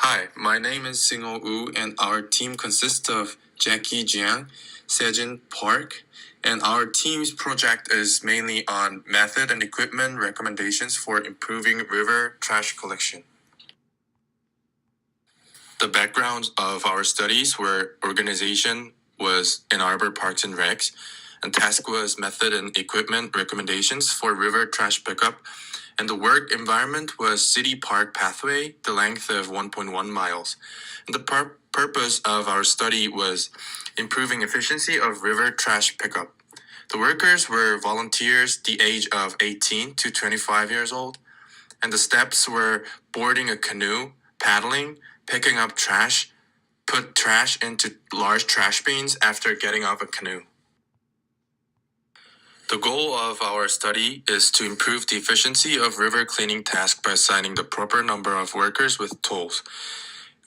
Hi, my name is Singo Wu, and our team consists of Jackie Jiang, Sejin Park, and our team's project is mainly on method and equipment recommendations for improving river trash collection. The background of our studies were organization was Ann Arbor Parks and Recs, and task was method and equipment recommendations for river trash pickup, and the work environment was City Park Pathway, the length of 1.1 miles. And the purpose of our study was improving efficiency of river trash pickup. The workers were volunteers the age of 18 to 25 years old, and the steps were boarding a canoe, paddling, picking up trash, put trash into large trash bins after getting off a canoe. The goal of our study is to improve the efficiency of river cleaning tasks by assigning the proper number of workers with tools.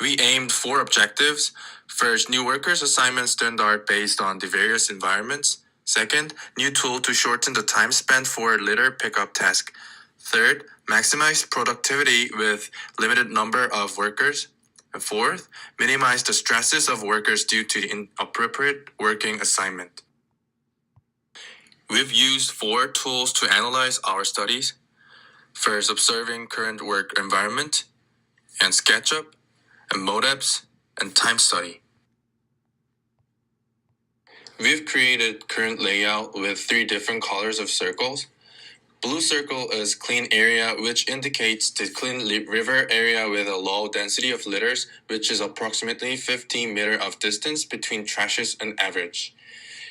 We aimed 4 objectives. First, new workers assignment standard based on the various environments. Second, new tool to shorten the time spent for litter pickup task. Third, maximize productivity with limited number of workers. And fourth, minimize the stresses of workers due to the inappropriate working assignment. We've used 4 tools to analyze our studies. First, observing current work environment, and SketchUp, and MODEPS, and time study. We've created current layout with 3 different colors of circles. Blue circle is clean area, which indicates the clean river area with a low density of litters, which is approximately 15 meters of distance between trashes and average.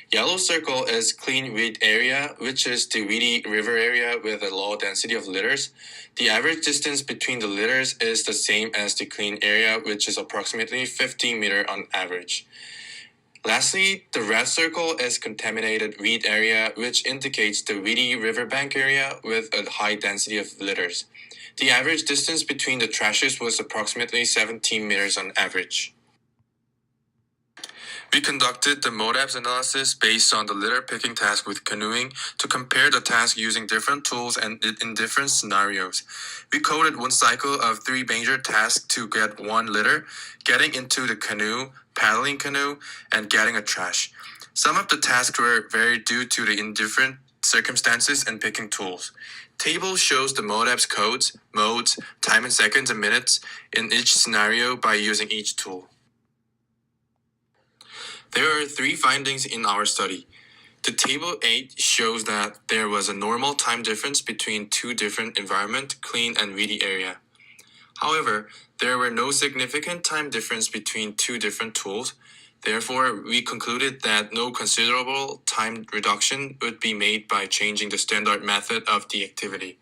Yellow circle is clean weed area, which is the weedy river area with a low density of litters. The average distance between the litters is the same as the clean area, which is approximately 15 meters on average. Lastly, the red circle is contaminated weed area, which indicates the weedy riverbank area with a high density of litters. The average distance between the trashes was approximately 17 meters on average. We conducted the MODEPS analysis based on the litter picking task with canoeing to compare the task using different tools and in different scenarios. We coded 1 cycle of 3 major tasks to get 1 litter, getting into the canoe, paddling canoe, and getting a trash. Some of the tasks were varied due to the indifferent circumstances and picking tools. Table shows the MODEPS codes, modes, time in seconds and minutes in each scenario by using each tool. There are 3 findings in our study. The table 8 shows that there was a normal time difference between 2 different environment, clean and weedy area. However, there were no significant time difference between 2 different tools. Therefore, we concluded that no considerable time reduction would be made by changing the standard method of the activity.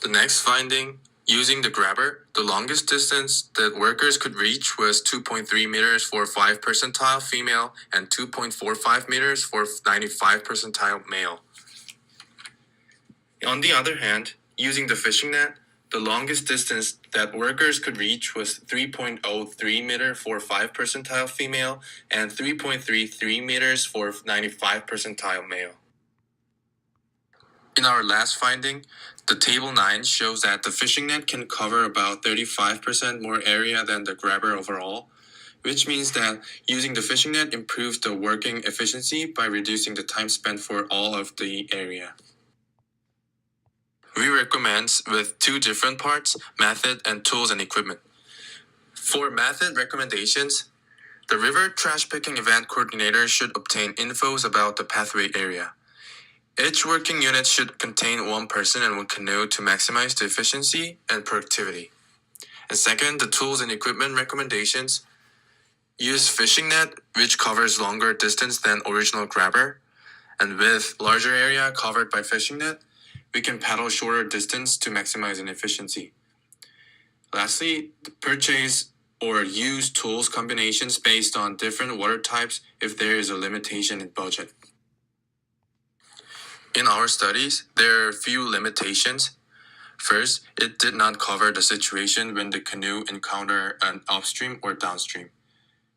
The next finding, using the grabber, the longest distance that workers could reach was 2.3 meters for 5 percentile female and 2.45 meters for 95 percentile male. On the other hand, using the fishing net, the longest distance that workers could reach was 3.03 meters for 5 percentile female and 3.33 meters for 95 percentile male. In our last finding, the table 9 shows that the fishing net can cover about 35% more area than the grabber overall, which means that using the fishing net improves the working efficiency by reducing the time spent for all of the area. We recommend with 2 different parts, method and tools and equipment. For method recommendations, the river trash picking event coordinator should obtain infos about the pathway area. Each working unit should contain 1 person and 1 canoe to maximize the efficiency and productivity. And second, the tools and equipment recommendations. Use fishing net, which covers longer distance than original grabber. And with larger area covered by fishing net, we can paddle shorter distance to maximize an efficiency. Lastly, purchase or use tools combinations based on different water types if there is a limitation in budget. In our studies, there are a few limitations. First, it did not cover the situation when the canoe encountered an upstream or downstream.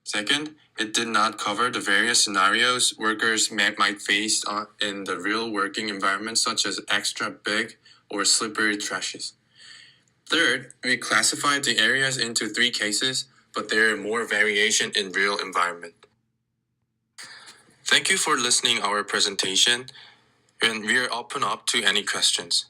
Second, it did not cover the various scenarios workers might face in the real working environment, such as extra big or slippery trashes. Third, we classified the areas into 3 cases, but there are more variation in real environment. Thank you for listening our presentation, and we are open up to any questions.